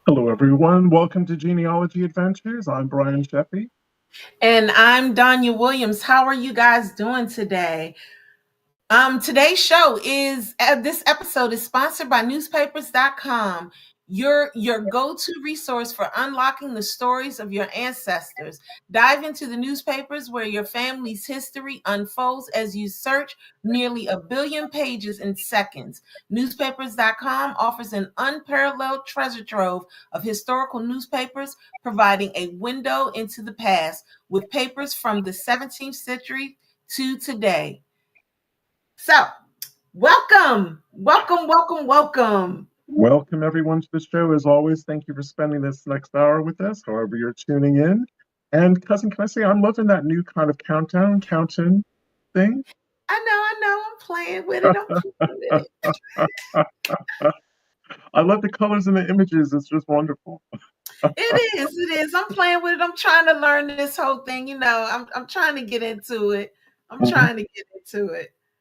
Hello, everyone. Welcome to Genealogy Adventures. I'm Brian Sheffy. And I'm Donya Williams. How are you guys doing today? Today's show is this episode is sponsored by newspapers.com, your go-to resource for unlocking the stories of your ancestors. Dive into the newspapers where your family's history unfolds as you search nearly a billion pages in seconds. Newspapers.com offers an unparalleled treasure trove of historical newspapers, providing a window into the past with papers from the 17th century to today. So, welcome. Welcome, everyone, to the show. As always, thank you for spending this next hour with us, however you're tuning in. And, cousin, can I say I'm loving that new kind of countdown thing? I know, I'm playing with it. I love the colors and the images. It's just wonderful. It is. I'm playing with it. I'm trying to learn this whole thing. I'm trying to get into it.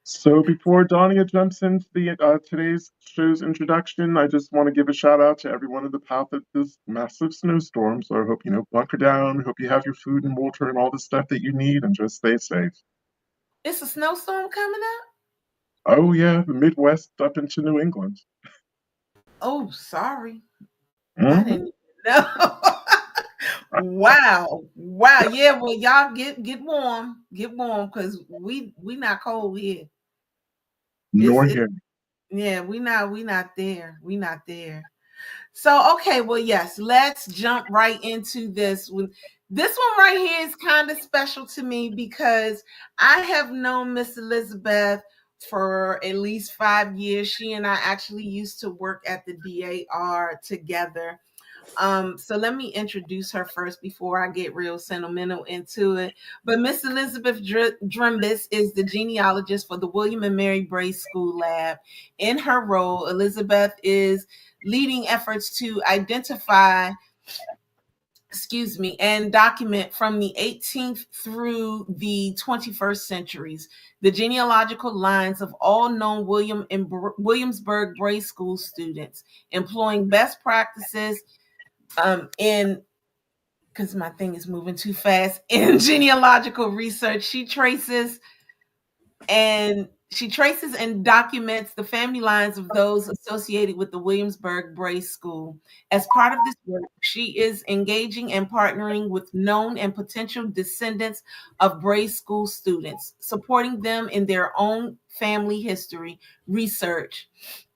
So before Donia jumps into the today's show's introduction, I just want to give a shout out to everyone in the path of this massive snowstorm. So I hope bunker down. Hope you have your food and water and all the stuff that you need, and just stay safe. It's a snowstorm coming up. Oh yeah, the Midwest up into New England. Oh, sorry, I Mm-hmm. didn't know. Wow. Yeah, well, y'all get warm, because we not cold here. Nor here. Yeah, we not there. So, okay, well, yes, let's jump right into this one. This one right here is kind of special to me because I have known Miss Elizabeth for at least 5 years. She and I actually used to work at the DAR together. So let me introduce her first before I get real sentimental into it. But Miss Elizabeth Drembus is the genealogist for the William and Mary Bray School Lab. In her role, Elizabeth is leading efforts to identify, and document from the 18th through the 21st centuries the genealogical lines of all known Williamsburg Bray School students, employing best practices in because my thing is moving too fast in genealogical research. She traces and documents the family lines of those associated with the Williamsburg Bray School. As part of this work, she is engaging and partnering with known and potential descendants of Bray School students, supporting them in their own family history research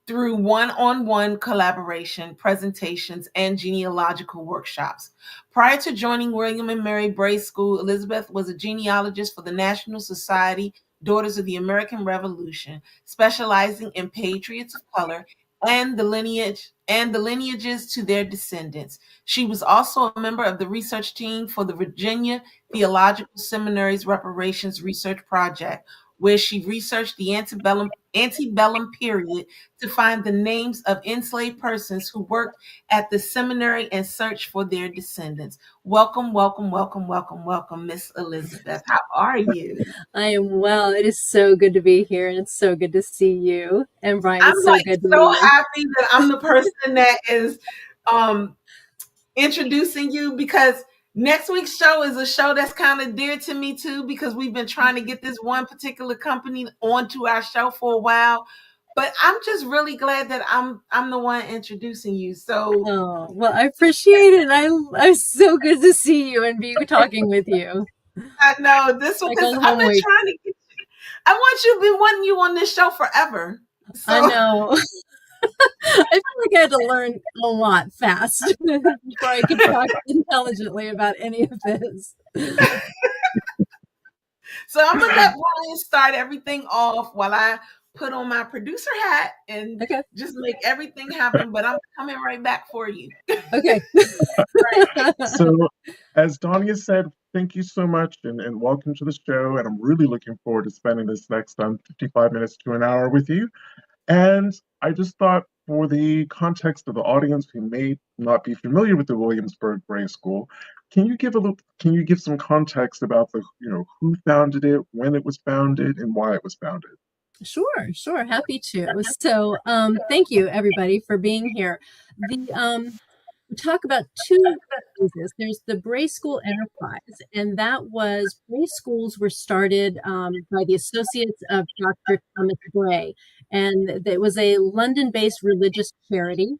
through one-on-one collaboration, presentations, and genealogical workshops. Prior to joining William and Mary Bray School, Elizabeth was a genealogist for the National Society Daughters of the American Revolution, specializing in patriots of color and the lineages to their descendants. She was also a member of the research team for the Virginia Theological Seminary's Reparations Research Project, where she researched the antebellum period to find the names of enslaved persons who worked at the seminary and searched for their descendants. Welcome, Miss Elizabeth. How are you? I am well. It is so good to be here, and it's so good to see you. And Brian, I'm it's so good to so meet you. happy that I'm the person that is introducing you, because next week's show is a show that's kind of dear to me too, because we've been trying to get this one particular company onto our show for a while. But I'm just really glad that I'm the one introducing you. So, oh, well, I appreciate it. I'm so good to see you and be talking with you. I know this one. I've been trying to get you. I want you to be wanting you on this show forever. So. I know. I feel like I had to learn a lot fast before I could talk intelligently about any of this. So I'm gonna let Brian start everything off while I put on my producer hat and just make everything happen. But I'm coming right back for you. Okay. So, as Donia said, thank you so much and welcome to the show. And I'm really looking forward to spending this next 55 minutes to an hour with you. And I just thought, for the context of the audience who may not be familiar with the Williamsburg Bray School, can you give some context about who founded it, when it was founded, and why it was founded? Sure. Happy to. So, thank you everybody for being here. we talk about two phases. There's the Bray School Enterprise, and that was Bray schools were started by the Associates of Dr. Thomas Bray, and it was a London-based religious charity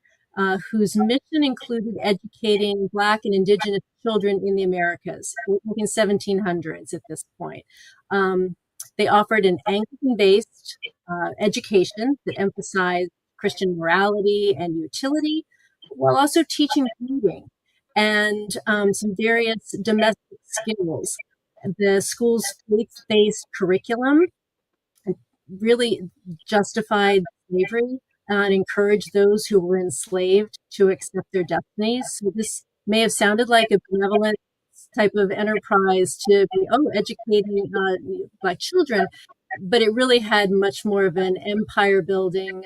whose mission included educating Black and Indigenous children in the Americas, in 1700s at this point. They offered an Anglican-based education that emphasized Christian morality and utility, while also teaching reading and some various domestic skills. The school's faith-based curriculum really justified slavery and encouraged those who were enslaved to accept their destinies. So this may have sounded like a benevolent type of enterprise to be, educating Black children, but it really had much more of an empire building,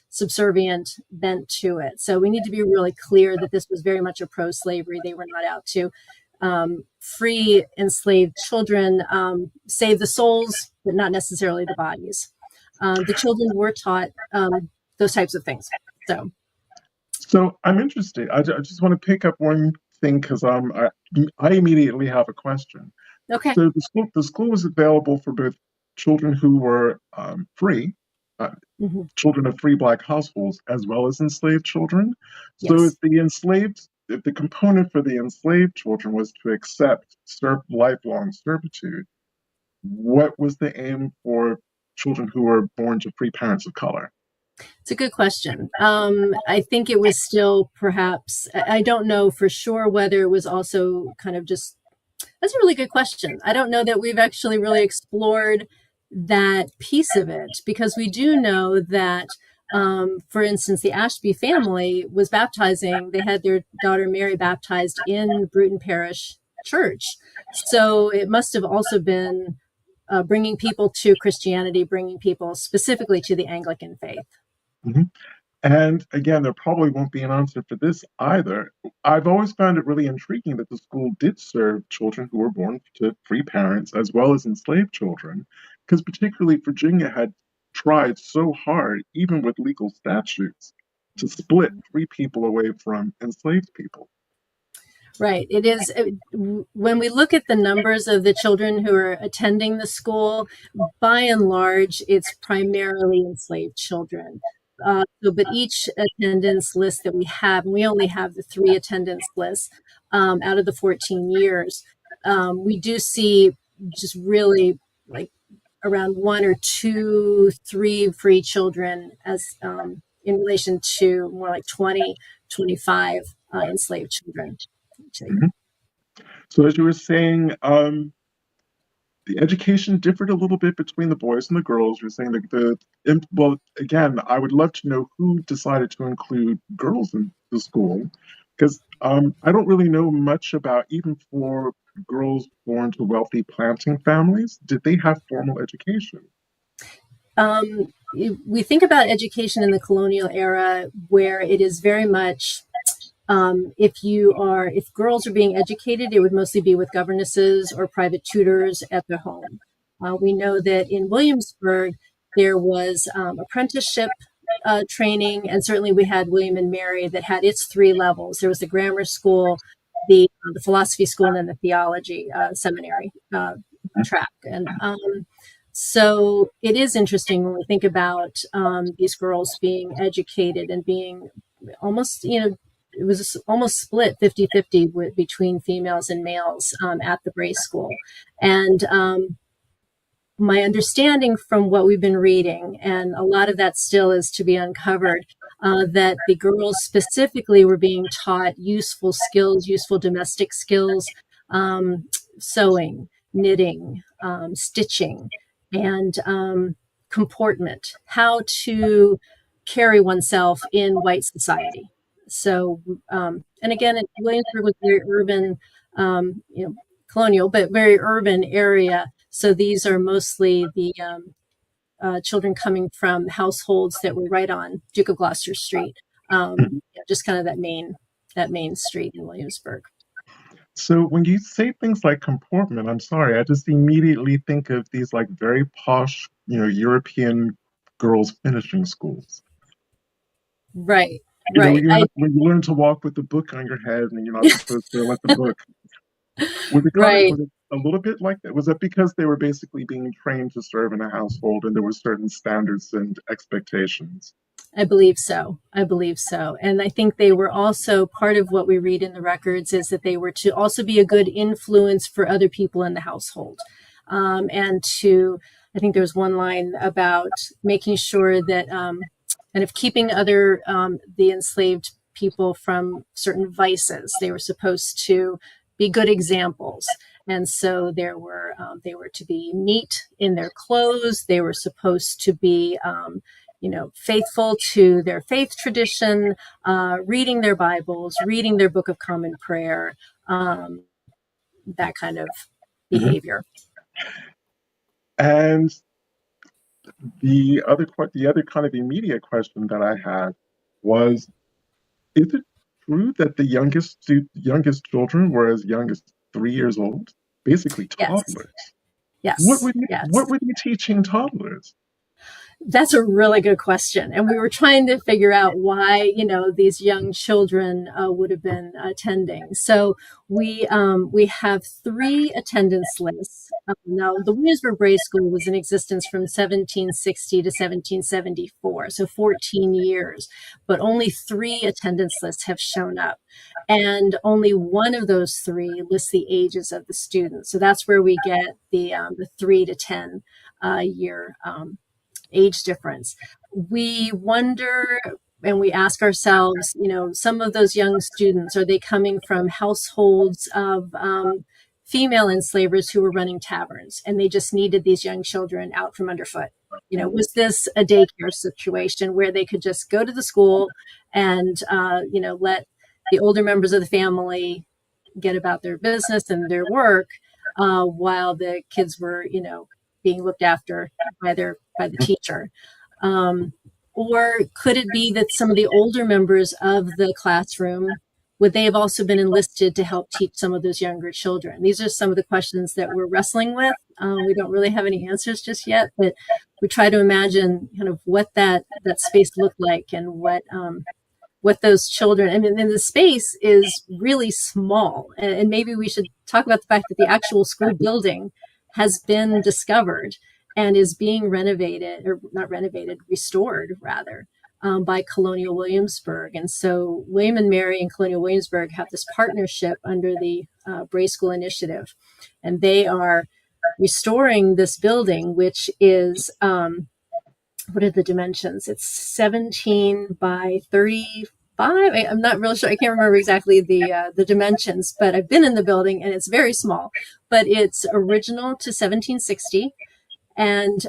subservient bent to it. So we need to be really clear that this was very much a pro-slavery. They were not out to free enslaved children, save the souls, but not necessarily the bodies. The children were taught those types of things. So I'm interested. I just want to pick up one thing because I immediately have a question. Okay. So the school was available for both children who were free, children of free Black households, as well as enslaved children. So Yes. if the component for the enslaved children was to accept lifelong servitude, what was the aim for children who were born to free parents of color? It's a good question. I think it was still perhaps, I don't know for sure whether it was also kind of just, that's a really good question. I don't know that we've actually really explored that piece of it, because we do know that, for instance, the Ashby family was baptizing, they had their daughter Mary baptized in Bruton Parish Church. So it must have also been bringing people to Christianity, bringing people specifically to the Anglican faith. Mm-hmm. And again, there probably won't be an answer for this either. I've always found it really intriguing that the school did serve children who were born to free parents as well as enslaved children, because particularly Virginia had tried so hard, even with legal statutes, to split free people away from enslaved people. Right. It is, when we look at the numbers of the children who are attending the school, by and large, it's primarily enslaved children. But each attendance list that we have, and we only have the 3 attendance lists out of the 14 years, we do see just really like around 1 or 2, 3 free children as in relation to more like 20, 25 enslaved children. Mm-hmm. So as you were saying, the education differed a little bit between the boys and the girls. You're saying well, again, I would love to know who decided to include girls in the school, because I don't really know much about, even for girls born to wealthy planting families, did they have formal education? We think about education in the colonial era, where it is very much, if girls are being educated, it would mostly be with governesses or private tutors at their home. We know that in Williamsburg, there was apprenticeship training, and certainly we had William and Mary that had its 3 levels. There was the grammar school, the philosophy school, and then the theology seminary track. And so it is interesting when we think about these girls being educated and being almost, it was almost split 50-50 between females and males at the Bray School. And my understanding from what we've been reading, and a lot of that still is to be uncovered, that the girls specifically were being taught useful skills, useful domestic skills, sewing, knitting, stitching, and comportment, how to carry oneself in white society. So, and again, Williamsburg was very urban, colonial, but very urban area. So these are mostly the children coming from households that were right on Duke of Gloucester Street, just kind of that main street in Williamsburg. So when you say things like comportment, I'm sorry, I just immediately think of these like very posh, European girls finishing schools. Right. You know, Right. when you learn to walk with the book on your head and you're not supposed to let the book. Right. Was it a little bit like that? Was it because they were basically being trained to serve in a household and there were certain standards and expectations? I believe so. I believe so. And I think they were also part of what we read in the records is that they were to also be a good influence for other people in the household. And to, I think there was one line about making sure that kind of keeping the enslaved people from certain vices. They were supposed to be good examples. And so they were to be neat in their clothes. They were supposed to be, faithful to their faith tradition, reading their Bibles, reading their Book of Common Prayer, that kind of Mhm. behavior. And the other kind of immediate question that I had was, is it true that the youngest children were as young as 3 years old? Basically Yes. toddlers. Yes. Yes. What were you teaching toddlers? That's a really good question. And we were trying to figure out why, these young children would have been attending. So we have 3 attendance lists. Now, the Williamsburg Bray School was in existence from 1760 to 1774, so 14 years, but only 3 attendance lists have shown up. And only one of those 3 lists the ages of the students. So that's where we get the 3 to 10 year age difference. We wonder and we ask ourselves, some of those young students, are they coming from households of female enslavers who were running taverns and they just needed these young children out from underfoot? Was this a daycare situation where they could just go to the school and, let the older members of the family get about their business and their work while the kids were, being looked after by the teacher? Or could it be that some of the older members of the classroom, would they have also been enlisted to help teach some of those younger children? These are some of the questions that we're wrestling with. We don't really have any answers just yet, but we try to imagine kind of what that space looked like and what those children, and the space is really small. And maybe we should talk about the fact that the actual school building has been discovered and is being renovated, or not renovated, restored rather, by Colonial Williamsburg. And so William and Mary and Colonial Williamsburg have this partnership under the Bray School Initiative. And they are restoring this building, which is, what are the dimensions? It's 17 by 35. I'm not real sure. I can't remember exactly the dimensions, but I've been in the building and it's very small. But it's original to 1760, and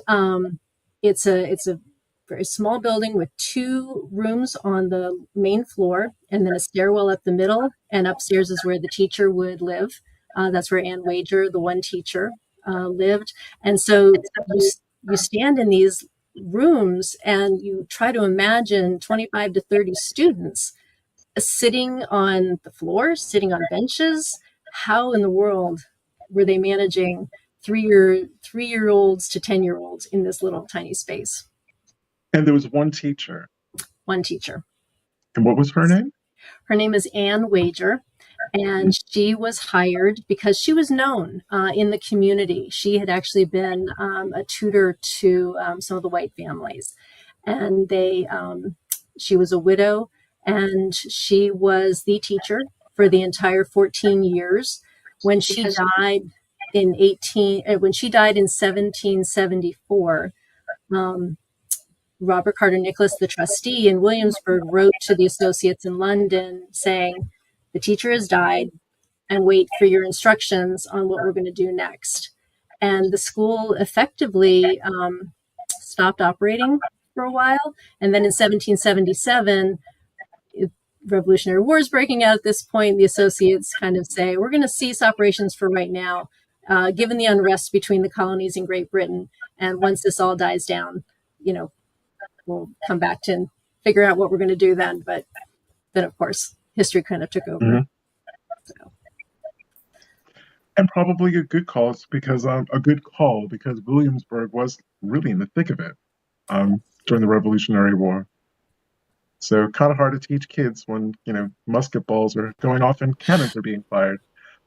it's a very small building with 2 rooms on the main floor, and then a stairwell up the middle. And upstairs is where the teacher would live. That's where Ann Wager, the one teacher, lived. And so you stand in these rooms and you try to imagine 25 to 30 students sitting on the floor, sitting on benches. How in the world were they managing 3-year-olds to 10-year-olds in this little tiny space? And there was one teacher. One teacher. And what was her name? Her name is Ann Wager. And she was hired because she was known in the community. She had actually been a tutor to some of the white families. And she was a widow, and she was the teacher for the entire 14 years. When she died in 1774, Robert Carter Nicholas, the trustee in Williamsburg, wrote to the associates in London saying, "The teacher has died, and wait for your instructions on what we're going to do next." And the school effectively stopped operating for a while. And then in 1777, Revolutionary War is breaking out at this point. The associates kind of say, we're going to cease operations for right now, given the unrest between the colonies and Great Britain. And once this all dies down, we'll come back to and figure out what we're going to do then. But then, of course, history kind of took over. Mm-hmm. So. And probably a good call because Williamsburg was really in the thick of it during the Revolutionary War. So kind of hard to teach kids when, musket balls are going off and cannons are being fired.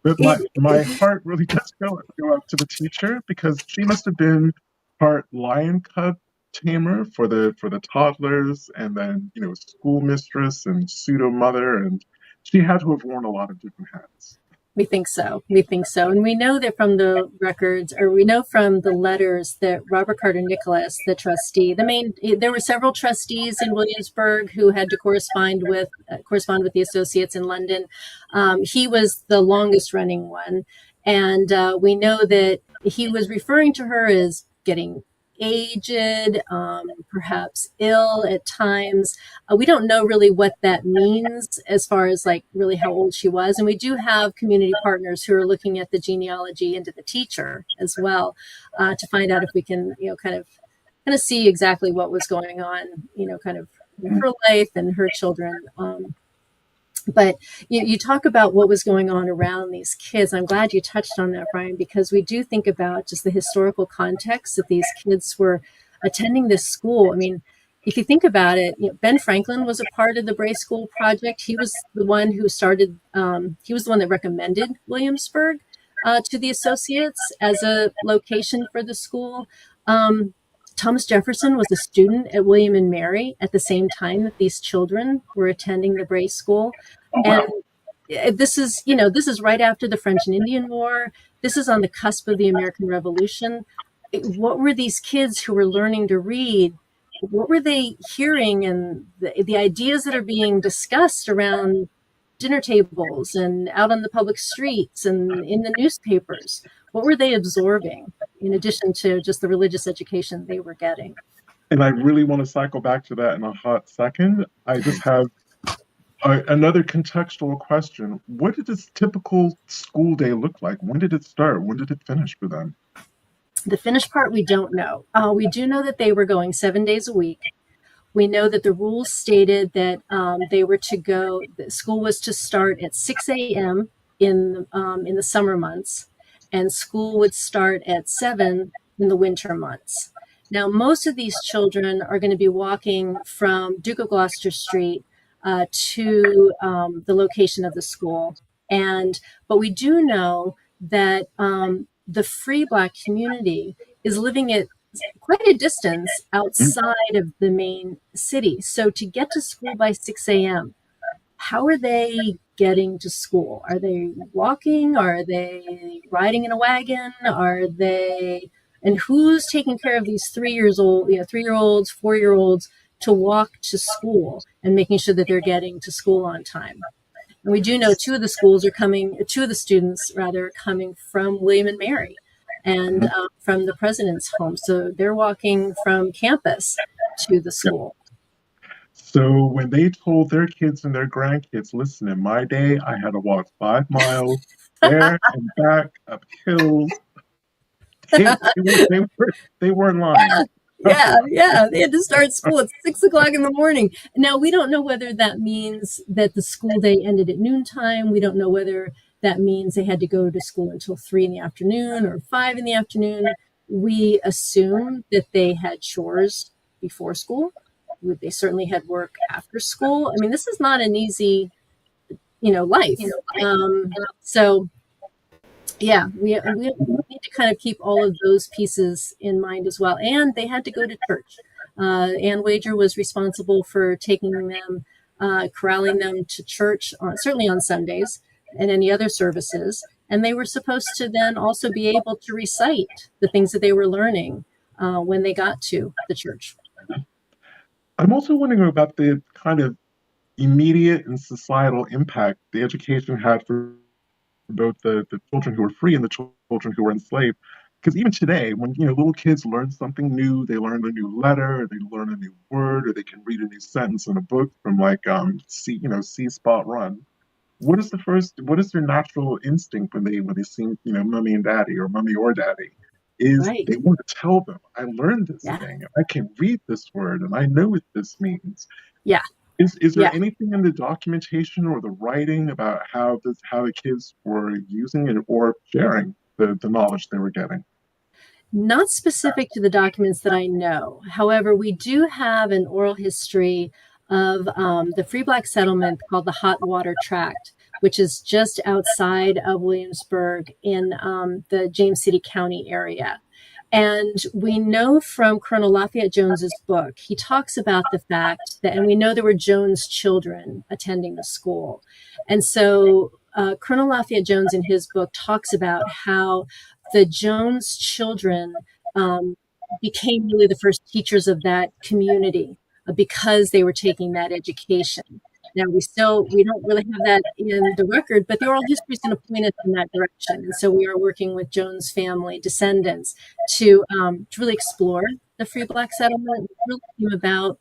But my heart really does go out to the teacher, because she must have been part lion cub tamer for the toddlers, and then, school mistress and pseudo mother, and she had to have worn a lot of different hats. We think so. We think so. And we know that from the records, or we know from the letters, that Robert Carter Nicholas, the trustee, there were several trustees in Williamsburg who had to correspond with the associates in London. He was the longest running one. And we know that he was referring to her as getting aged, perhaps ill at times. We don't know really what that means as far as like really how old she was. And we do have community partners who are looking at the genealogy into the teacher as well, to find out if we can, kind of see exactly what was going on, kind of in her life and her children. But you talk about what was going on around these kids. I'm glad you touched on that, Brian, because we do think about just the historical context that these kids were attending this school. I mean, if you think about it, Ben Franklin was a part of the Bray School project. He was the one who started, he was the one that recommended Williamsburg to the associates as a location for the school. Thomas Jefferson was a student at William and Mary at the same time that these children were attending the Bray School. And this is right after the French and Indian War. This is on the cusp of the American Revolution. What were these kids who were learning to read? What were they hearing? And the ideas that are being discussed around dinner tables and out on the public streets and in the newspapers, what were they absorbing in addition to just the religious education they were getting? And I really want to cycle back to that in a hot second. I just have another contextual question. What did this typical school day look like? When did it start? When did it finish for them? The finished part, we don't know. We do know that they were going 7 days a week. We know that the rules stated that school was to start at 6 a.m. in the summer months, and school would start at 7 in the winter months. Now, most of these children are going to be walking from Duke of Gloucester Street to the location of the school. But we do know that the free Black community is living at quite a distance outside of the main city. So to get to school by 6 a.m., how are they getting to school? Are they walking? Are they riding in a wagon? And who's taking care of these 3-year-olds, 4-year-olds to walk to school and making sure that they're getting to school on time? And we do know two of the students coming from William and Mary and from the president's home. So they're walking from campus to the school. So when they told their kids and their grandkids, listen, in my day, I had to walk 5 miles there and back up hills, they weren't lying. Yeah. They had to start school at 6 o'clock in the morning. Now, we don't know whether that means that the school day ended at noontime. We don't know whether that means they had to go to school until 3 in the afternoon or 5 in the afternoon. We assume that they had chores before school. They certainly had work after school. I mean, this is not an easy, life. So, yeah, we need to kind of keep all of those pieces in mind as well. And they had to go to church. Ann Wager was responsible for taking them, corralling them to church, certainly on Sundays and any other services. And they were supposed to then also be able to recite the things that they were learning when they got to the church. I'm also wondering about the kind of immediate and societal impact the education had for both the children who were free and the children who were enslaved. Because even today, when little kids learn something new, they learn a new letter, or they learn a new word, or they can read a new sentence in a book from see spot run. What is their natural instinct when they see mommy and daddy, or mommy or daddy? Right. They want to tell them, I learned this thing, I can read this word, and I know what this means. Yeah. Is there anything in the documentation or the writing about how the kids were using it or sharing the knowledge they were getting? Not specific to the documents that I know. However, we do have an oral history of the free black settlement called the Hot Water Tract, which is just outside of Williamsburg in the James City County area. And we know from Colonel Lafayette Jones's book, he talks about the fact that, and we know there were Jones children attending the school. And so Colonel Lafayette Jones in his book talks about how the Jones children became really the first teachers of that community because they were taking that education. Now we don't really have that in the record, but the oral history is going to point us in that direction. And so we are working with Jones family descendants to really explore the free black settlement. It really came about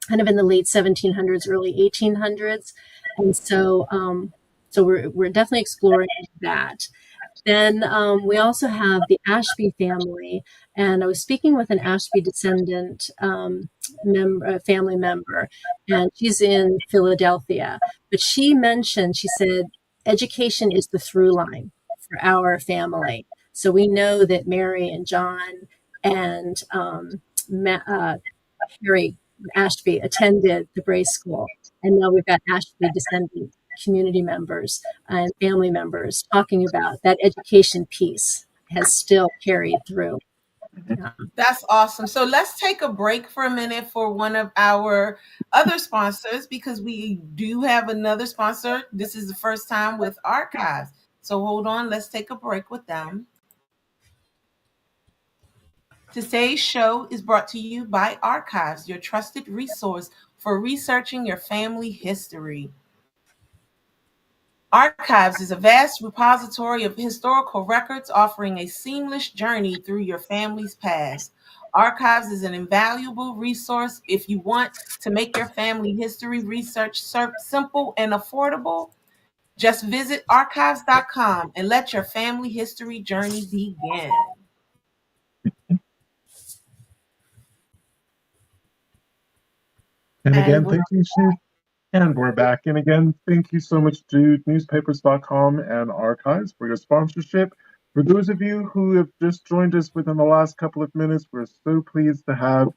kind of in the late 1700s, early 1800s. And so we're definitely exploring that. Then we also have the Ashby family, and I was speaking with an Ashby descendant family member, and she's in Philadelphia. But she said, education is the through line for our family. So we know that Mary and John and Harry Ashby attended the Bray School, and now we've got Ashby descendant community members and family members talking about that education piece has still carried through. Yeah. That's awesome. So let's take a break for a minute for one of our other sponsors, because we do have another sponsor. This is the first time with Archives. So hold on, let's take a break with them. Today's show is brought to you by Archives, your trusted resource for researching your family history. Archives is a vast repository of historical records offering a seamless journey through your family's past. Archives is an invaluable resource if you want to make your family history research simple and affordable. Just visit archives.com and let your family history journey begin. And again, thank you, Chief. And we're back. And again, thank you so much to newspapers.com and Archives for your sponsorship. For those of you who have just joined us within the last couple of minutes, we're so pleased to have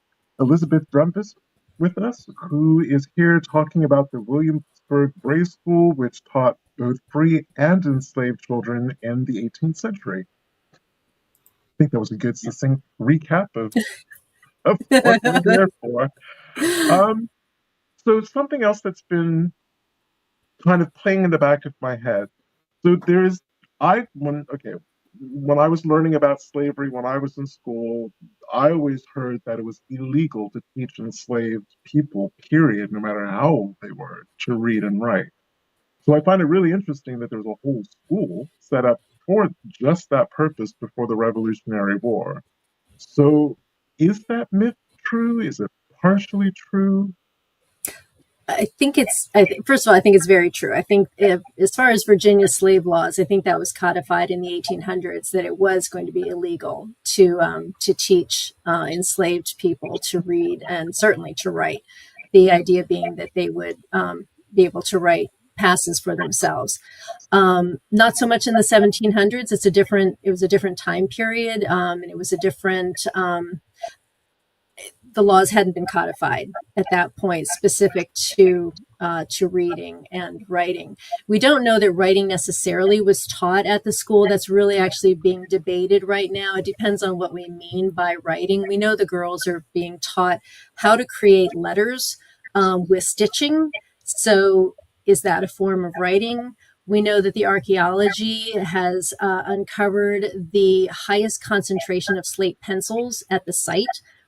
Elizabeth Drembus with us, who is here talking about the Williamsburg Bray School, which taught both free and enslaved children in the 18th century. I think that was a good, succinct recap of what we're there for. So something else that's been kind of playing in the back of my head. So when I was learning about slavery, when I was in school, I always heard that it was illegal to teach enslaved people, period, no matter how old they were, to read and write. So I find it really interesting that there's a whole school set up for just that purpose before the Revolutionary War. So is that myth true? Is it partially true? First of all, I think it's very true. I think as far as Virginia slave laws, I think that was codified in the 1800s that it was going to be illegal to teach enslaved people to read and certainly to write. The idea being that they would be able to write passes for themselves. Not so much in the 1700s. It was a different time period, and it was a different. The laws hadn't been codified at that point, specific to reading and writing. We don't know that writing necessarily was taught at the school. That's really actually being debated right now. It depends on what we mean by writing. We know the girls are being taught how to create letters with stitching. So is that a form of writing? We know that the archaeology has uncovered the highest concentration of slate pencils at the site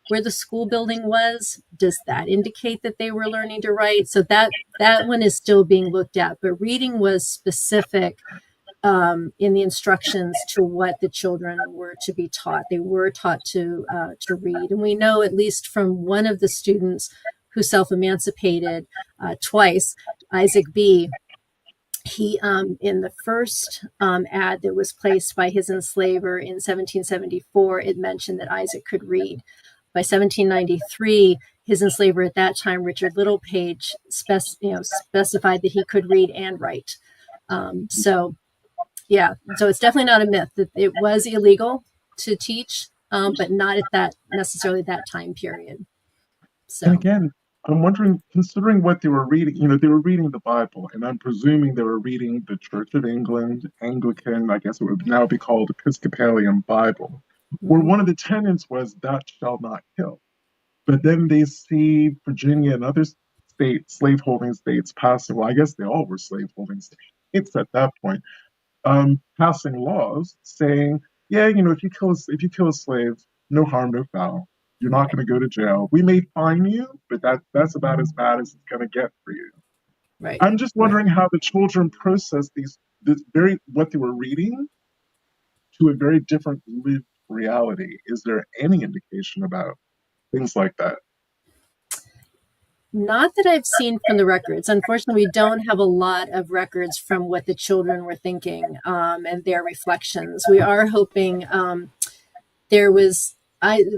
where the school building was. Does that indicate that they were learning to write? So that one is still being looked at, but reading was specific in the instructions to what the children were to be taught. They were taught to read. And we know, at least from one of the students who self-emancipated twice, Isaac B., he, in the first ad that was placed by his enslaver in 1774, it mentioned that Isaac could read. By 1793, his enslaver at that time, Richard Littlepage, specified that he could read and write. So it's definitely not a myth that it was illegal to teach, but not at that necessarily that time period. So and again, I'm wondering, considering what they were reading, you know, they were reading the Bible, and I'm presuming they were reading the Church of England, Anglican, I guess it would now be called Episcopalian Bible, where Mhm. one of the tenets was "thou shalt not kill." But then they see Virginia and other states, slaveholding states, passing, well, I guess they all were slaveholding states at that point, passing laws saying, yeah, you know, if you kill a slave, no harm, no foul. You're not Right, going to go to jail. We may fine you, but that's about as bad as it's going to get for you. right, I'm just right. wondering how the children process this very what they were reading to a very different lived reality. Is there any indication about things like that? Not that I've seen from the records. Unfortunately, we don't have a lot of records from what the children were thinking and their reflections. We are hoping there was.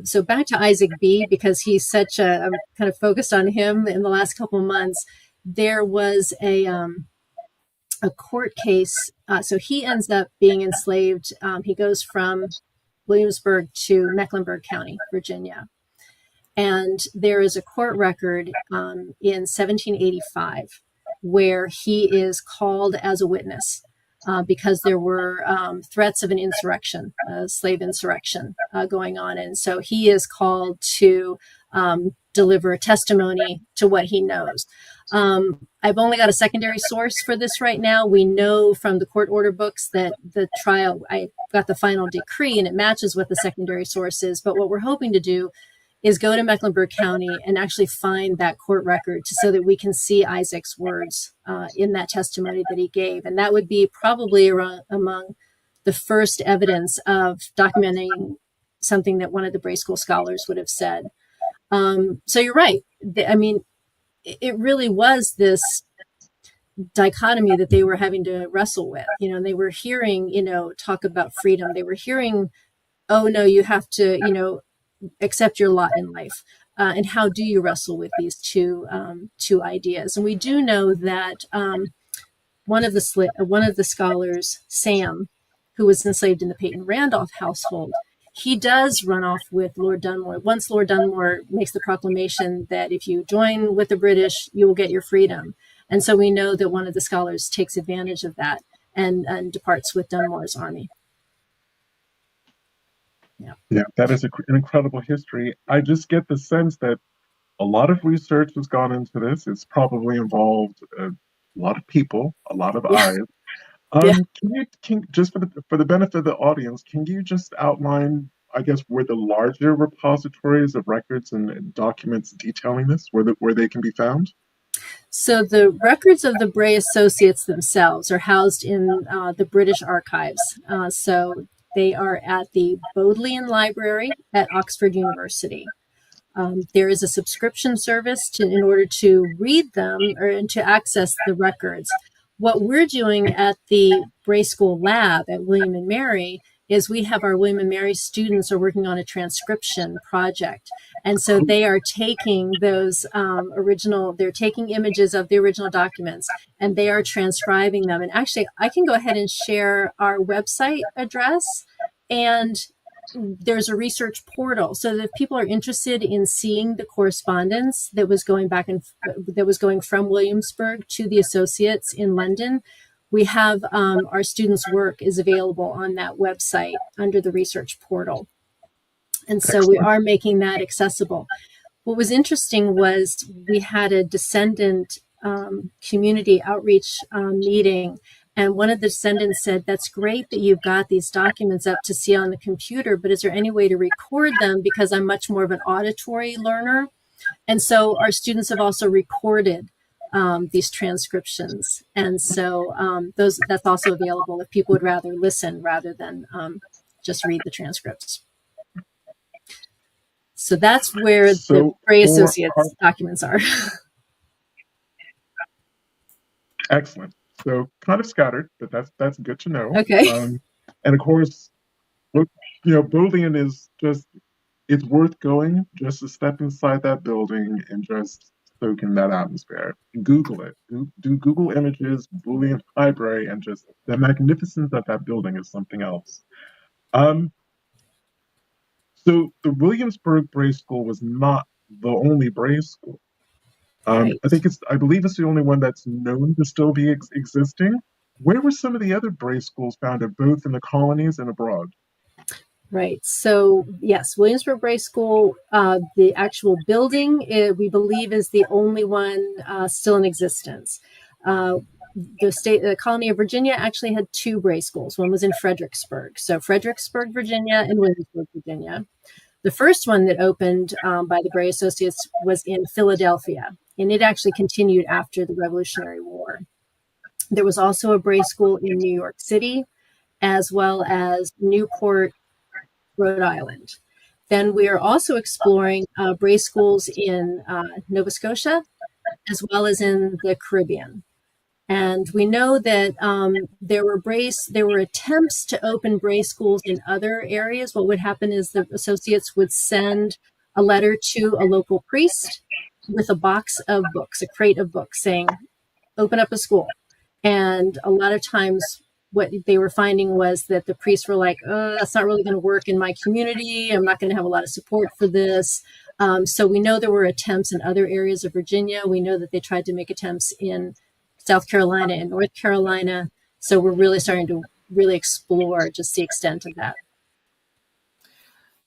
So back to Isaac B, because he's such a, I'm kind of focused on him in the last couple of months. There was a court case. So he ends up being enslaved. He goes from Williamsburg to Mecklenburg County, Virginia. And there is a court record in 1785 where he is called as a witness because there were threats of an insurrection, a slave insurrection going on. And so he is called to deliver testimony to what he knows. I've only got a secondary source for this right now. We know from the court order books that the trial, I got the final decree and it matches what the secondary source is. But what we're hoping to do is go to Mecklenburg County and actually find that court record so that we can see Isaac's words in that testimony that he gave. And that would be probably among the first evidence of documenting something that one of the Bray School scholars would have said. So you're right. I mean, it really was this dichotomy that they were having to wrestle with. You know, they were hearing, you know, talk about freedom. They were hearing, oh no, you have to, you know, accept your lot in life. And how do you wrestle with these two ideas? And we do know that one of the scholars, Sam, who was enslaved in the Peyton Randolph household, he does run off with Lord Dunmore. Once Lord Dunmore makes the proclamation that if you join with the British, you will get your freedom. And so we know that one of the scholars takes advantage of that and departs with Dunmore's army. Yeah, that is an incredible history. I just get the sense that a lot of research has gone into this. It's probably involved a lot of people, a lot of Yeah. eyes. Yeah. Can just for the benefit of the audience, can you just outline, I guess, where the larger repositories of records and documents detailing this, where they can be found? So the records of the Bray Associates themselves are housed in the British Archives. So they are at the Bodleian Library at Oxford University. There is a subscription service in order to read them or to access the records. What we're doing at the Bray School Lab at William and Mary is we have our William and Mary students are working on a transcription project. And so they are taking those they're taking images of the original documents and they are transcribing them. And actually, I can go ahead and share our website address, and there's a research portal. So that if people are interested in seeing the correspondence that was going from Williamsburg to the associates in London, we have our students' work is available on that website under the research portal. And so we are making that accessible. What was interesting was we had a descendant community outreach meeting, and one of the descendants said, that's great that you've got these documents up to see on the computer, but is there any way to record them? Because I'm much more of an auditory learner. And so our students have also recorded these transcriptions. And so that's also available if people would rather listen rather than just read the transcripts. So that's where the Bray Associates documents are. Excellent. So kind of scattered, but that's good to know. Okay. And of course, Bodleian is just, it's worth going just to step inside that building and just soak in that atmosphere. Google it. Do Google images, Bodleian Library, and just the magnificence of that building is something else. So the Williamsburg Bray School was not the only Bray School. Right. I believe it's the only one that's known to still be existing. Where were some of the other Bray schools founded, both in the colonies and abroad? Right. So, yes, Williamsburg Bray School, the actual building, we believe, is the only one still in existence. The colony of Virginia actually had two Bray schools. One was in Fredericksburg. So, Fredericksburg, Virginia, and Williamsburg, Virginia. The first one that opened by the Bray Associates was in Philadelphia, and it actually continued after the Revolutionary War. There was also a Bray School in New York City, as well as Newport, Rhode Island. Then we are also exploring Bray schools in Nova Scotia, as well as in the Caribbean. And we know that there were attempts to open Bray schools in other areas. What would happen is the associates would send a letter to a local priest with a box of books, a crate of books, saying, open up a school. And a lot of times what they were finding was that the priests were like, that's not really going to work in my community. I'm not going to have a lot of support for this. So we know there were attempts in other areas of Virginia. We know that they tried to make attempts in South Carolina and North Carolina. So we're really starting to really explore just the extent of that.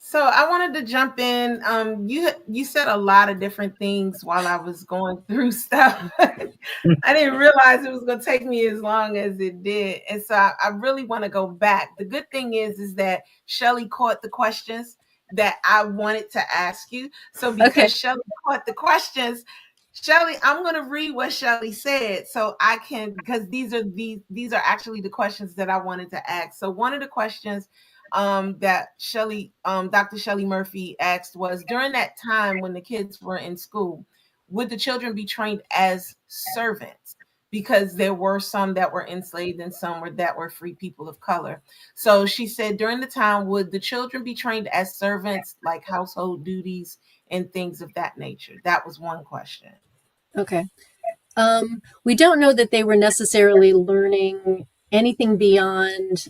So I wanted to jump in. You said a lot of different things while I was going through stuff. I didn't realize it was going to take me as long as it did, and so I really want to go back. The good thing is that Shelley caught the questions that I wanted to ask you. So because Shelley caught the questions, Shelley, I'm going to read what Shelley said so I can, because these are actually the questions that I wanted to ask. So one of the questions that Shelley, Dr. Shelley Murphy asked was, during that time when the kids were in school, would the children be trained as servants? Because there were some that were enslaved and some that were free people of color. So she said, during the time, would the children be trained as servants, like household duties and things of that nature? That was one question. Okay. We don't know that they were necessarily learning anything beyond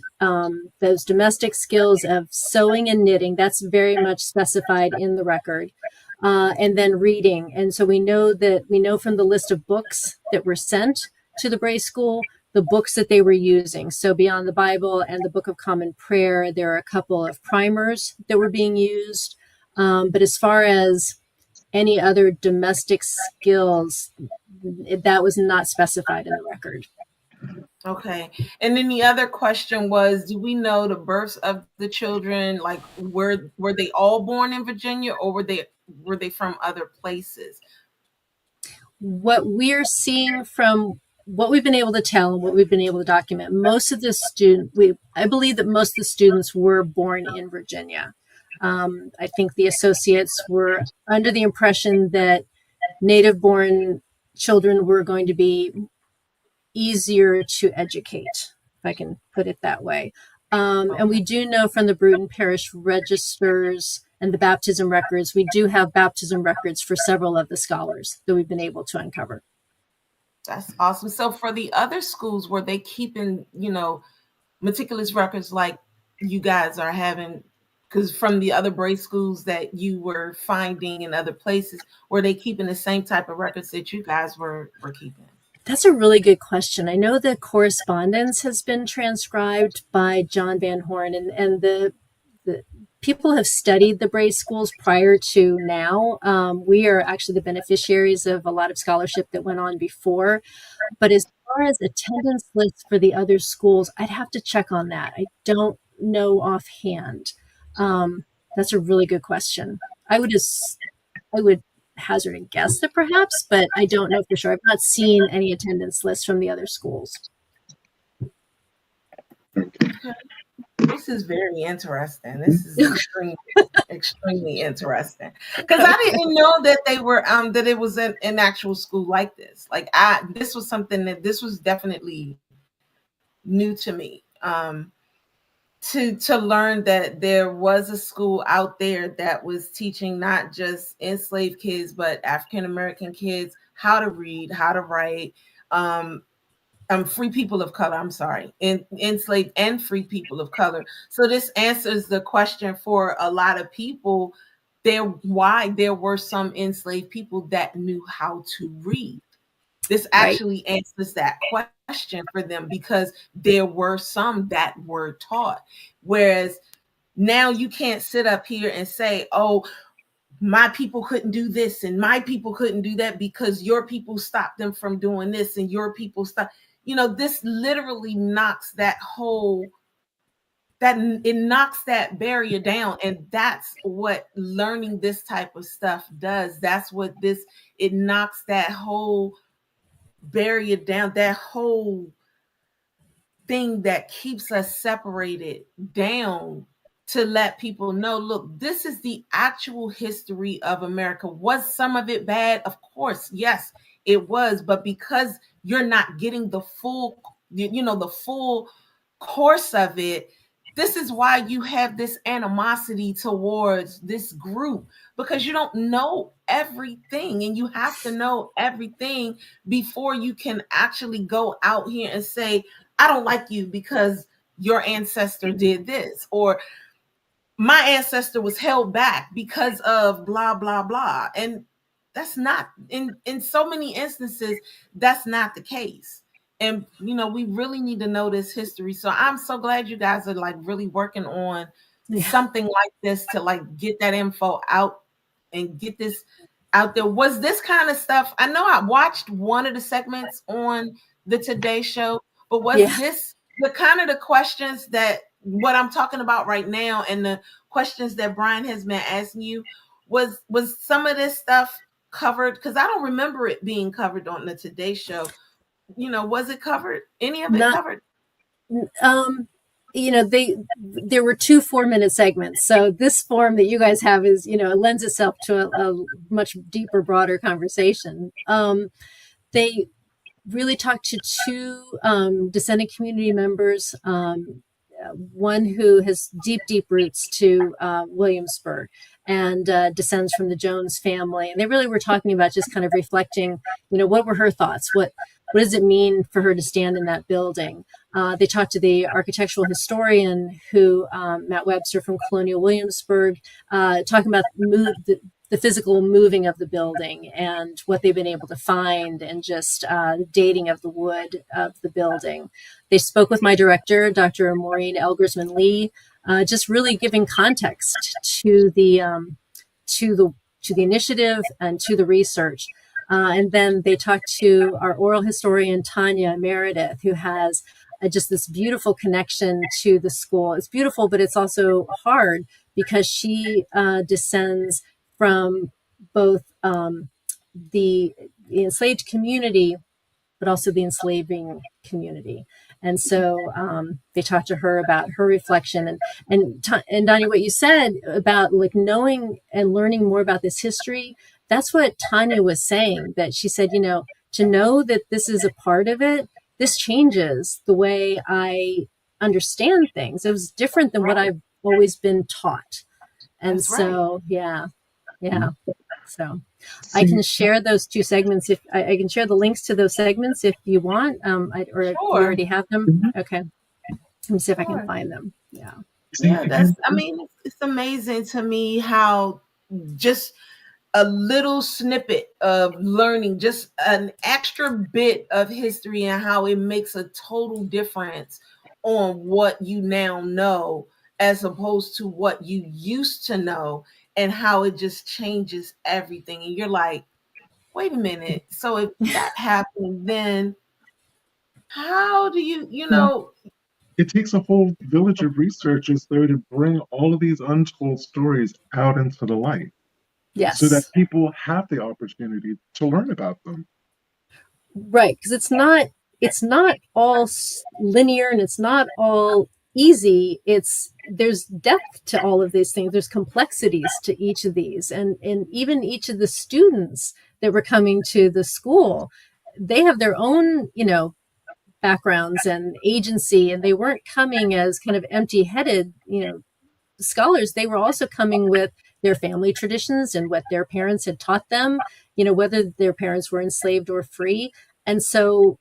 those domestic skills of sewing and knitting. That's very much specified in the record. And then reading. And so we know from the list of books that were sent to the Bray School, the books that they were using. So beyond the Bible and the Book of Common Prayer, there are a couple of primers that were being used. But as far as any other domestic skills, that was not specified in the record. Okay. And then the other question was, do we know the births of the children? Like, were they all born in Virginia, or were they from other places? What we're seeing from what we've been able to tell and what we've been able to document, I believe that most of the students were born in Virginia. I think the associates were under the impression that native-born children were going to be easier to educate, if I can put it that way. And we do know from the Bruton Parish registers and the baptism records, we do have baptism records for several of the scholars that we've been able to uncover. That's awesome. So for the other schools, were they keeping, meticulous records like you guys are having? Because from the other Bray schools that you were finding in other places, were they keeping the same type of records that you guys were keeping? That's a really good question. I know the correspondence has been transcribed by John Van Horn, and the people have studied the Bray schools prior to now. We are actually the beneficiaries of a lot of scholarship that went on before. But as far as attendance lists for the other schools, I'd have to check on that. I don't know offhand. That's a really good question. I would hazard a guess that perhaps, but I don't know for sure. I've not seen any attendance lists from the other schools. This is very interesting. This is extremely interesting, because I didn't know that they were that it was an actual school like this. Like this was something that this was definitely new to me. To learn that there was a school out there that was teaching not just enslaved kids, but African American kids how to read, how to write, free people of color, enslaved and free people of color. So this answers the question for a lot of people, there were some enslaved people that knew how to read. This Right. actually answers that question for them, because there were some that were taught. Whereas now you can't sit up here and say, oh, my people couldn't do this and my people couldn't do that because your people stopped them from doing this and your people stopped. This literally knocks it knocks that barrier down. And that's what learning this type of stuff does. That's what it knocks that whole barrier down, that whole thing that keeps us separated down, to let people know, look, this is the actual history of America. Was some of it bad? Of course, yes, it was. But because you're not getting the full, the full course of it, this is why you have this animosity towards this group, because you don't know everything, and you have to know everything before you can actually go out here and say, I don't like you because your ancestor did this, or my ancestor was held back because of blah, blah, blah. And that's not, in so many instances, that's not the case. And, we really need to know this history. So I'm so glad you guys are like really working on something like this to like get that info out and get this out there. Was this kind of stuff? I know I watched one of the segments on the Today Show, but was this the kind of the questions that what I'm talking about right now, and the questions that Brian has been asking you, was some of this stuff covered? Because I don't remember it being covered on the Today Show. Was it covered? Any of it covered? There were 2 4-minute segments. So this form that you guys have is, it lends itself to a much deeper, broader conversation. They really talked to 2 descendant community members, one who has deep roots to Williamsburg and descends from the Jones family. And they really were talking about just kind of reflecting, what were her thoughts? What does it mean for her to stand in that building? They talked to the architectural historian Matt Webster from Colonial Williamsburg, talking about the physical moving of the building and what they've been able to find, and just dating of the wood of the building. They spoke with my director, Dr. Maureen Elgersman Lee, just really giving context to the initiative and to the research. And then they talked to our oral historian, Tanya Meredith, who has just this beautiful connection to the school. It's beautiful, but it's also hard because she descends from both the enslaved community, but also the enslaving community. And so they talked to her about her reflection. And Donnie, what you said about like knowing and learning more about this history, that's what Tanya was saying, that she said, to know that this is a part of it, this changes the way I understand things. It was different than what I've always been taught. And That's so, yeah. So I can share those 2 segments. If I can share the links to those segments if you want, if you already have them. Okay. Let me see if I can find them. Yeah. It's amazing to me how just a little snippet of learning, just an extra bit of history, and how it makes a total difference on what you now know as opposed to what you used to know, and how it just changes everything. And you're like, wait a minute. So if that happened, then how do it takes a whole village of researchers though to bring all of these untold stories out into the light. Yes. So that people have the opportunity to learn about them. Right, because it's not all linear, and it's not all easy. There's depth to all of these things. There's complexities to each of these, and even each of the students that were coming to the school, they have their own, backgrounds and agency, and they weren't coming as kind of empty-headed, scholars. They were also coming with their family traditions and what their parents had taught them, whether their parents were enslaved or free. And so,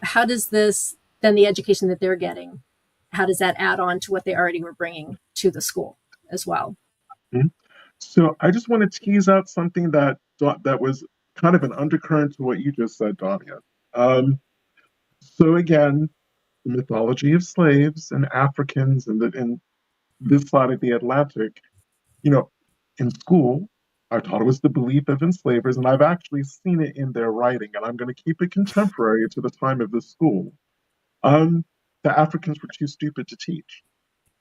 how does this, then the education that they're getting, how does that add on to what they already were bringing to the school as well? Mm-hmm. So I just want to tease out something that was kind of an undercurrent to what you just said, Dania. So again, the mythology of slaves and Africans in this side of the Atlantic, you know, in school, I taught it was the belief of enslavers, and I've actually seen it in their writing, and I'm going to keep it contemporary to the time of this school. Um, the Africans were too stupid to teach.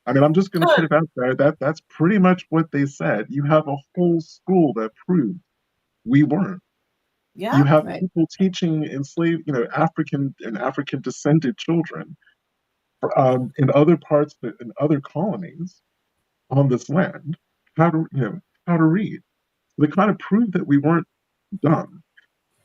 I mean, I'm just going to put it out there that that's pretty much what they said. You have a whole school that proved we weren't. You Yeah. have Right. people teaching enslaved, African and African descended children in other parts, in other colonies on this land, how to read. So they kind of proved that we weren't dumb.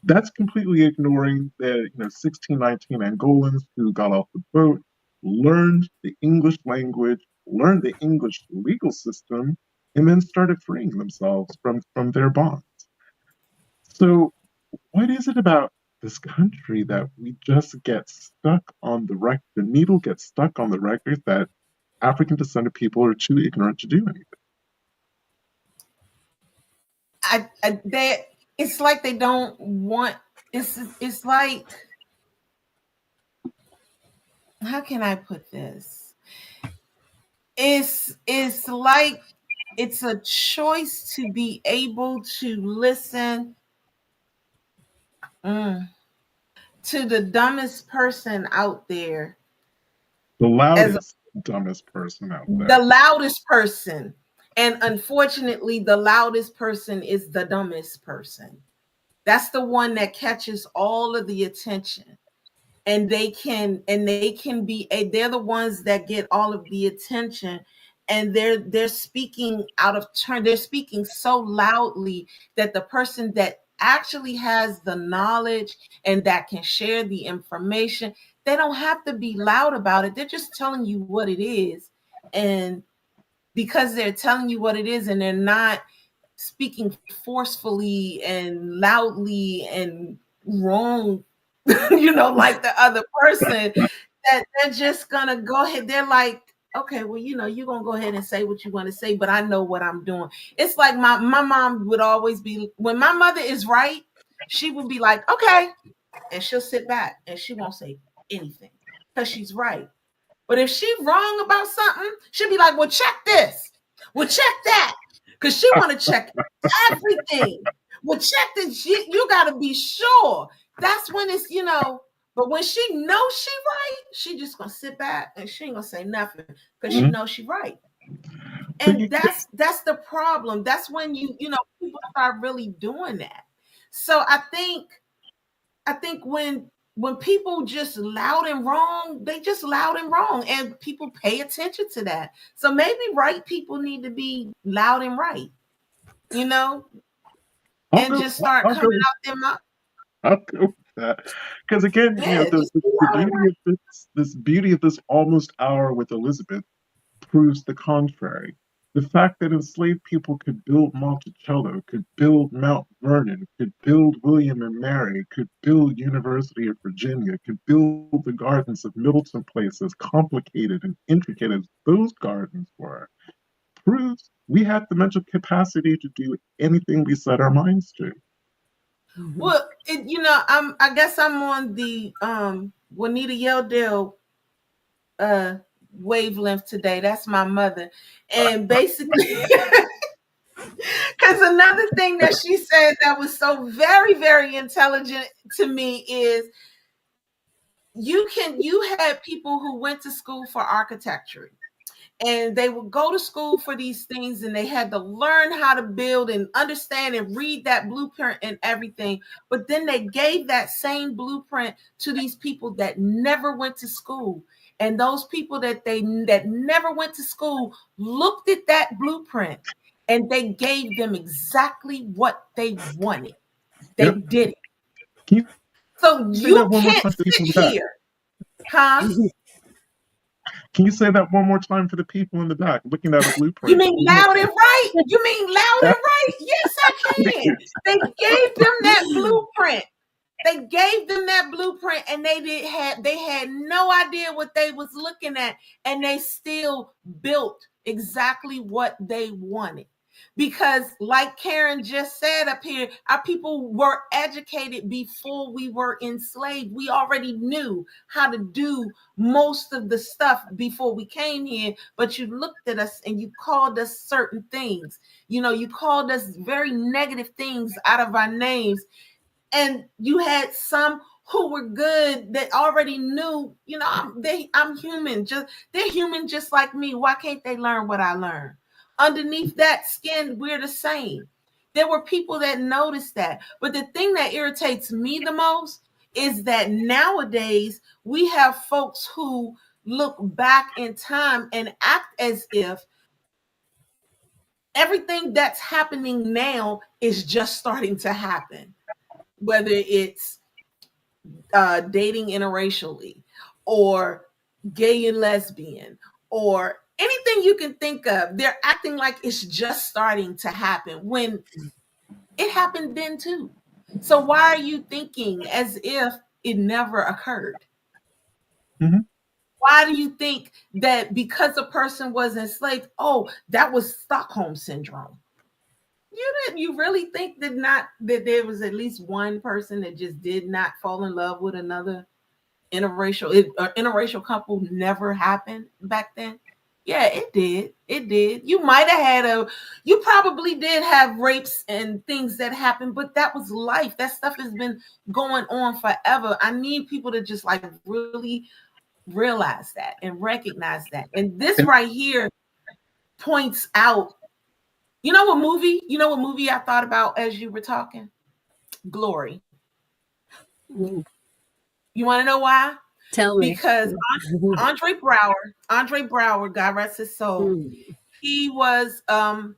That's completely ignoring the 1619 Angolans who got off the boat, learned the English language, learned the English legal system, and then started freeing themselves from their bonds. So what is it about this country that we just get stuck on the needle gets stuck on the record that African descended people are too ignorant to do anything? It's like they don't want. It's like, how can I put this? It's like it's a choice to be able to listen to the dumbest person out there, The as loudest, dumbest person out the there. loudest person. And unfortunately, the loudest person is the dumbest person. That's the one that catches all of the attention. And they can be they're the ones that get all of the attention, and they're speaking out of turn. They're speaking so loudly that the person that actually has the knowledge and that can share the information, they don't have to be loud about it. They're just telling you what it is. And because they're telling you what it is, and they're not speaking forcefully and loudly and wrong, like the other person, that they're just gonna go ahead. They're like, okay, well, you're gonna go ahead and say what you want to say, but I know what I'm doing. It's like my mom would always be, when my mother is right, she would be like, okay, and she'll sit back and she won't say anything because she's right. But if she wrong about something, she'll be like, well, check this. Well, check that. Because she want to check everything. Well, check this. You got to be sure. That's when but when she knows she right, she just going to sit back and she ain't going to say nothing because she knows she right. And that's the problem. That's when people start really doing that. So I think when people just loud and wrong, they just loud and wrong, and people pay attention to that. So maybe right people need to be loud and right, I'll and go. just start I'll go. coming out their mouth. I'll go with that. Because again, Yeah, the, just the, be the loud and beauty right. of this beauty of this almost hour with Elizabeth proves the contrary. The fact that enslaved people could build Monticello, could build Mount Vernon, could build William and Mary, could build University of Virginia, could build the gardens of Middleton Place, as complicated and intricate as those gardens were, proves we have the mental capacity to do anything we set our minds to. Well, I guess I'm on the Juanita Yeldale wavelength today. That's my mother, and basically. Because another thing that she said that was so very, very intelligent to me is you had people who went to school for architecture, and they would go to school for these things, and they had to learn how to build and understand and read that blueprint and everything. But then they gave that same blueprint to these people that never went to school. And those people that never went to school looked at that blueprint, and they gave them exactly what they wanted. They Yep. did it. Can you So say that you one more can't time for the sit people in the back? here, huh? Can you say that one more time for the people in the back looking at a You blueprint? mean loud and right? You mean loud and right? Yes, I can. They gave them that blueprint. They gave them that blueprint, and they had no idea what they was looking at, and they still built exactly what they wanted. Because like Karen just said up here, our people were educated before we were enslaved. We already knew how to do most of the stuff before we came here, but you looked at us and you called us certain things. You called us very negative things out of our names. And you had some who were good that already knew, I'm human. They're human just like me. Why can't they learn what I learned? Underneath that skin, we're the same. There were people that noticed that. But the thing that irritates me the most is that nowadays we have folks who look back in time and act as if everything that's happening now is just starting to happen. Whether it's dating interracially or gay and lesbian or anything you can think of, they're acting like it's just starting to happen when it happened then too. So why are you thinking as if it never occurred? Mm-hmm. Why do you think that because a person was enslaved, that was Stockholm syndrome? You really think that there was at least one person that just did not fall in love with another interracial couple never happened back then? Yeah, it did. It did. You probably did have rapes and things that happened, but that was life. That stuff has been going on forever. I need people to just really realize that and recognize that. And this right here points out, you know what movie I thought about as you were talking? Glory. Mm. You want to know why? Tell me. Because Andre Brower, God rest his soul, he was a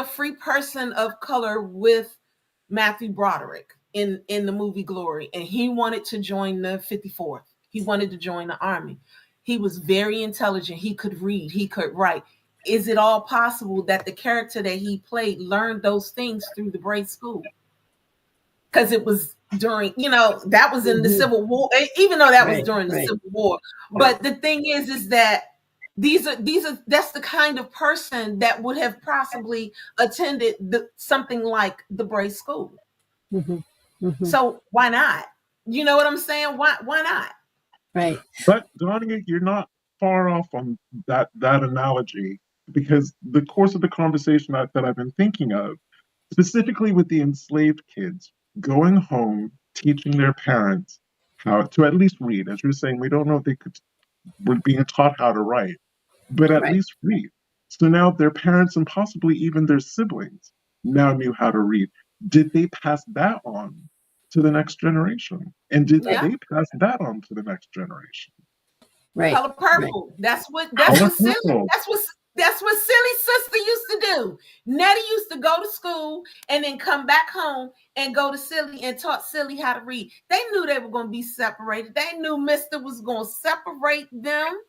free person of color with Matthew Broderick in the movie Glory, and he wanted to join the 54th. He wanted to join the army. He was very intelligent. He could read. He could write. Is it all possible that the character that he played learned those things through the Bray School? Because it was during, that was in the Civil War, even though that was during the Civil War. But the thing is that that's the kind of person that would have possibly attended something like the Bray School. Mm-hmm. Mm-hmm. So why not? You know what I'm saying? Why not? Right. But Donia, you're not far off on that analogy, because the course of the conversation that I've been thinking of, specifically with the enslaved kids going home, teaching their parents how to at least read. As you're saying, we don't know if were being taught how to write, but at least read. So now their parents and possibly even their siblings now knew how to read. Did they pass that on to the next generation? And did they pass that on to the next generation? Right. Color purple. Right. That's what Silly sister used to do. Nettie used to go to school and then come back home and go to Silly and taught Silly how to read. They knew they were going to be separated. They knew Mister was going to separate them.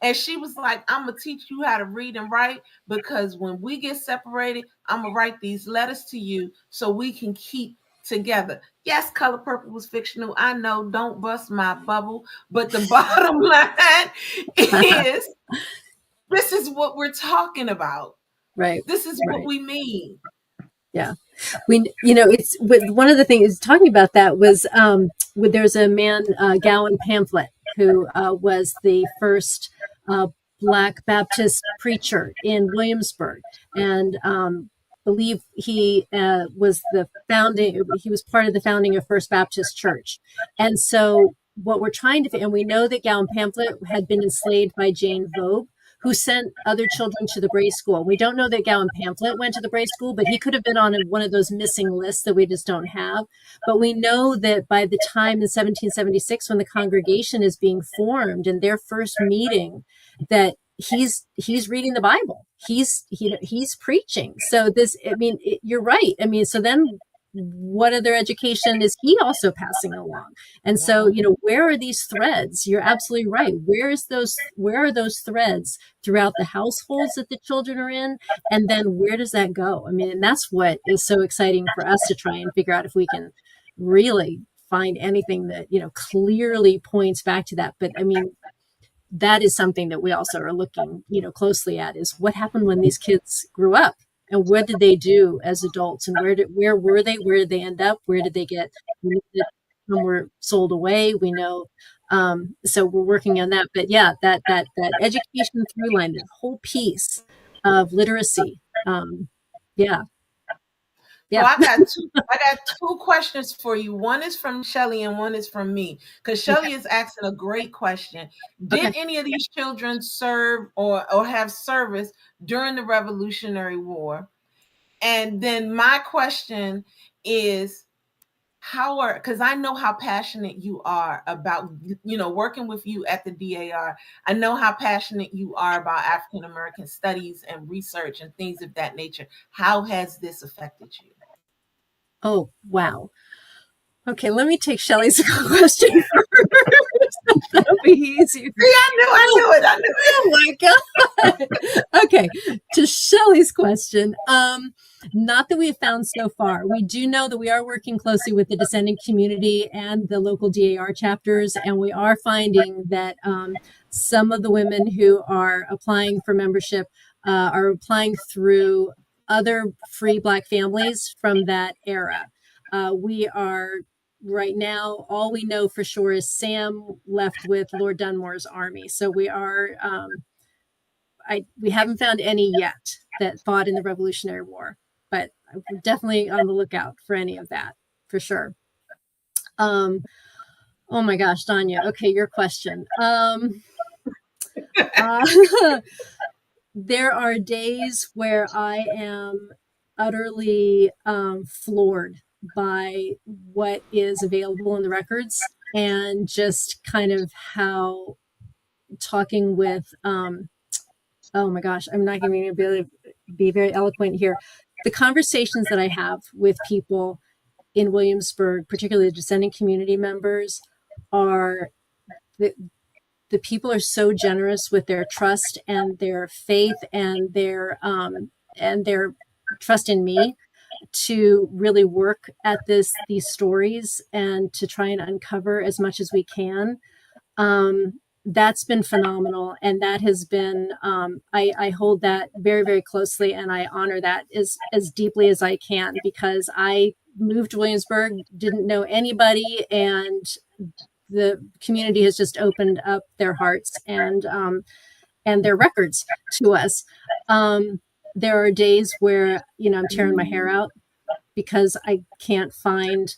And she was like, I'm going to teach you how to read and write, because when we get separated, I'm going to write these letters to you so we can keep together. Yes, Color Purple was fictional. I know, don't bust my bubble. But the bottom line is, this is what we're talking about. Right. This is what we mean. Yeah. It's one of the things talking about that was there's a man, Gowan Pamphlet, who was the first Black Baptist preacher in Williamsburg, and believe he was part of the founding of First Baptist Church. And so what we're trying to, and we know that Gowan Pamphlet had been enslaved by Jane Vogue, who sent other children to the Bray School. We don't know that Gowan Pamphlet went to the Bray School, but he could have been on one of those missing lists that we just don't have. But we know that by the time in 1776, when the congregation is being formed in their first meeting, that he's reading the Bible. He's preaching. So you're right. So then what other education is he also passing along? And so, where are these threads? You're absolutely right. Where are those threads throughout the households that the children are in? And then where does that go? And that's what is so exciting for us to try and figure out if we can really find anything that, clearly points back to that. But that is something that we also are looking, closely at, is what happened when these kids grew up, and what did they do as adults, and where were they? Where did they end up? Where did they get? We know that some were sold away. We know, so we're working on that. But yeah, that education through line, that whole piece of literacy. Yeah. So I got two questions for you. One is from Shelly and one is from me. Because Shelly is asking a great question. Did any of these children serve or have service during the Revolutionary War? And then my question is, because I know how passionate you are about, working with you at the DAR. I know how passionate you are about African American studies and research and things of that nature. How has this affected you? Oh, wow. Okay, let me take Shelly's question first. That'll be easier. See, I knew it. Oh my God. Okay, to Shelly's question. Not that we have found so far. We do know that we are working closely with the descendant community and the local DAR chapters, and we are finding that some of the women who are applying for membership are applying through other free Black families from that era. We are right now, all we know for sure is Sam left with Lord Dunmore's army. So we are, we haven't found any yet that fought in the Revolutionary War, but we're definitely on the lookout for any of that, for sure. Oh my gosh, Danya. Okay, your question. There are days where I am utterly floored by what is available in the records, and just kind of how talking with, oh my gosh, I'm not going to be able to be very eloquent here. The conversations that I have with people in Williamsburg, particularly the descending community members, are the people are so generous with their trust and their faith and their trust in me to really work at these stories and to try and uncover as much as we can. That's been phenomenal, and that has been I hold that very, very closely, and I honor that as deeply as I can, because I moved to Williamsburg, didn't know anybody, and the community has just opened up their hearts and their records to us. There are days where, I'm tearing my hair out because I can't find,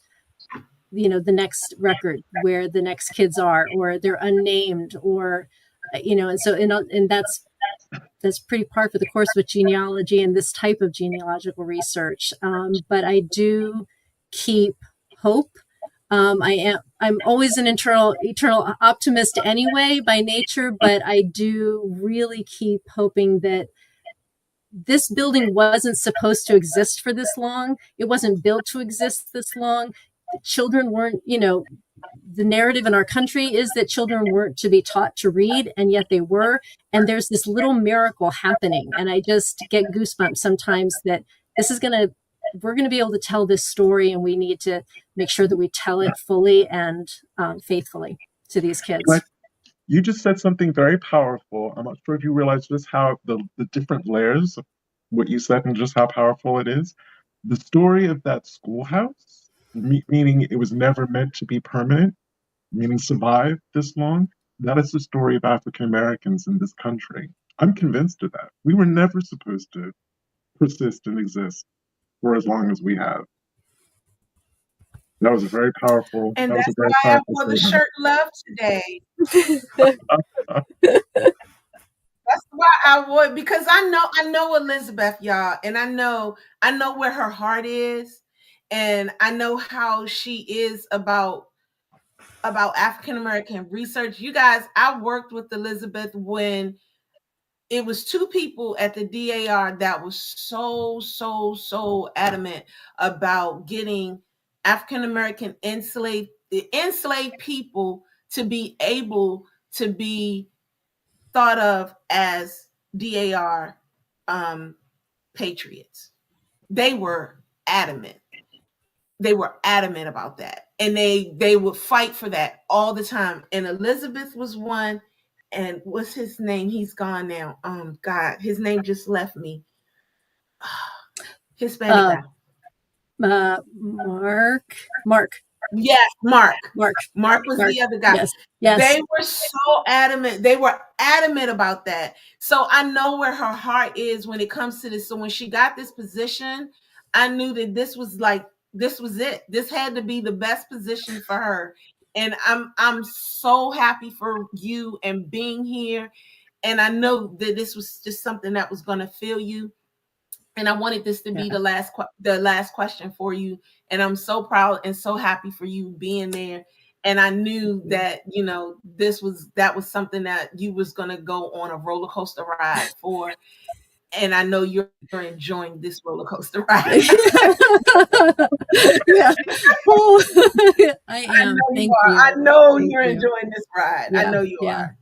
the next record where the next kids are, or they're unnamed, or, and so, and that's pretty par for the course with genealogy and this type of genealogical research. But I do keep hope. I'm always an eternal optimist anyway by nature, but I do really keep hoping that this building wasn't supposed to exist for this long. It wasn't built to exist this long. The children weren't, the narrative in our country is that children weren't to be taught to read, and yet they were. And there's this little miracle happening. And I just get goosebumps sometimes that we're going to be able to tell this story, and we need to make sure that we tell it fully and faithfully to these kids. But you just said something very powerful. I'm not sure if you realize just how the different layers of what you said and just how powerful it is. The story of that schoolhouse, meaning it was never meant to be permanent, meaning survive this long, that is the story of African Americans in this country. I'm convinced of that. We were never supposed to persist and exist for as long as we have. That was a very powerful. And that that's was a very why I powerful wore the statement. shirt love today. That's why I wore it, because I know Elizabeth, y'all, and I know where her heart is, and I know how she is about African American research. You guys, I worked with Elizabeth when it was two people at the DAR that was so adamant about getting African American enslaved people to be able to be thought of as DAR patriots. They were adamant. They were adamant about that, and they would fight for that all the time. And Elizabeth was one, and what's his name? He's gone now. God, his name just left me. Hispanic guy. Mark. Yes, Mark. Mark was the other guy. Yes. They were so adamant. They were adamant about that. So I know where her heart is when it comes to this. So when she got this position, I knew that this was it. This had to be the best position for her. And I'm so happy for you and being here. And I know that this was just something that was going to fill you. And I wanted this to be the last question for you. And I'm so proud and so happy for you being there. And I knew that, that was something that you was going to go on a roller coaster ride for. And I know you're enjoying this roller coaster ride. Yeah. Oh, I am. Thank you. I know you're enjoying this ride. I know you are.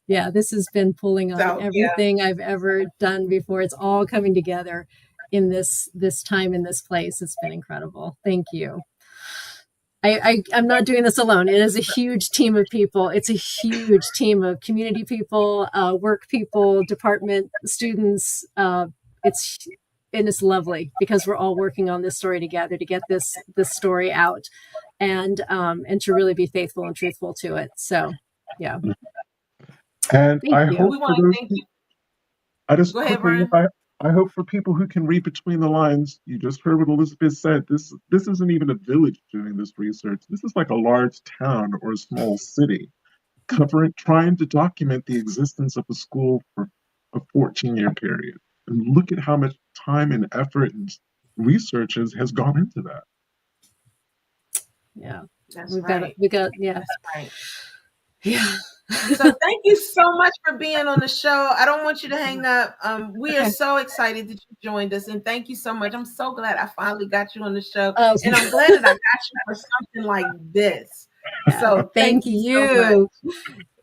Yeah, this has been pulling on everything I've ever done before. It's all coming together in this time, in this place. It's been incredible. Thank you. I'm not doing this alone. It is a huge team of people. It's a huge team of community people, work people, department students. It's lovely because we're all working on this story together to get this story out, and to really be faithful and truthful to it. So, yeah. And Thank I you. hope We want to thank you. Go ahead, Brian. I hope for people who can read between the lines, you just heard what Elizabeth said. This isn't even a village doing this research. This is like a large town or a small city trying to document the existence of a school for a 14-year period. And look at how much time and effort and research has gone into that. Yeah. That's right. That's right. Yeah. So thank you so much for being on the show. I don't want you to hang up. We are so excited that you joined us, and thank you so much. I'm so glad I finally got you on the show, and I'm glad that I got you for something like this. So thank you so much.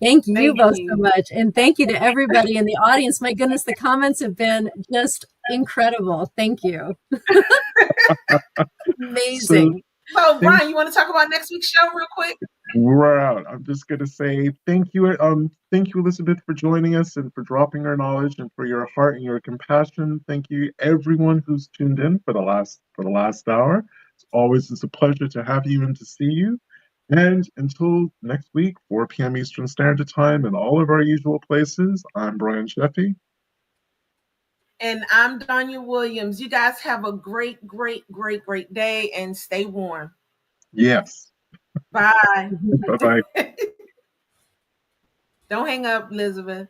Thank you both so much, and thank you to everybody in the audience. My goodness, the comments have been just incredible. Thank you. Amazing. So Brian, you want to talk about next week's show real quick? We're out. I'm just going to say thank you, Elizabeth, for joining us and for dropping our knowledge and for your heart and your compassion. Thank you, everyone who's tuned in for the last hour. It's always a pleasure to have you and to see you. And until next week, 4 p.m. Eastern Standard Time, in all of our usual places, I'm Brian Sheffy. And I'm Donya Williams. You guys have a great, great, great, great day and stay warm. Yes. Bye. Bye-bye. Don't hang up, Elizabeth.